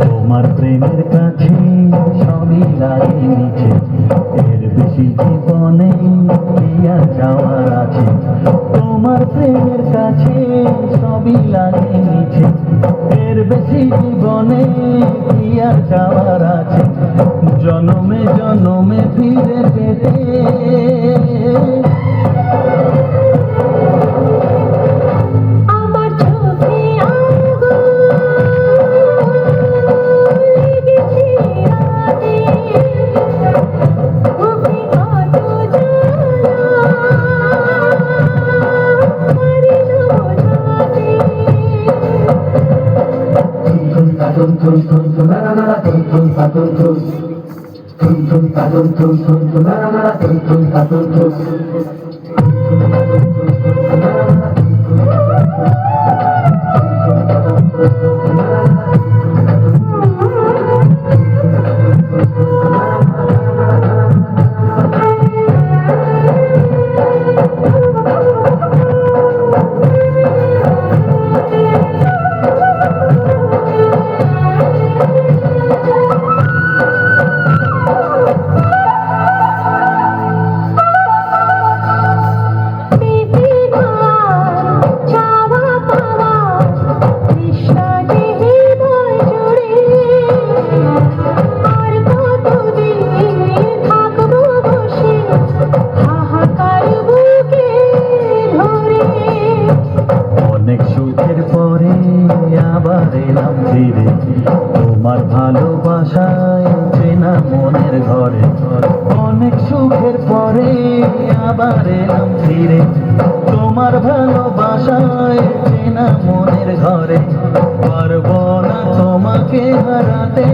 তোমার প্রেমের কাছে সবই লাগে নিচে, এর বেশি জীবনে কি আর যাওয়ার আছে। তোমার প্রেমের কাছে সবই লাগে নিচে, এর বেশি জীবনে কি আর যাওয়ার আছে। জনমে জনমে ফিরে পেতে আবার এলাম ফিরে তোমার ভালোবাসায় চেনা মনের ঘরে। অনেক সুখের পরে আবার এলাম ফিরে তোমার ভালোবাসায় চেনা মনের ঘরে। পারবো না তোমাকে হারাতে।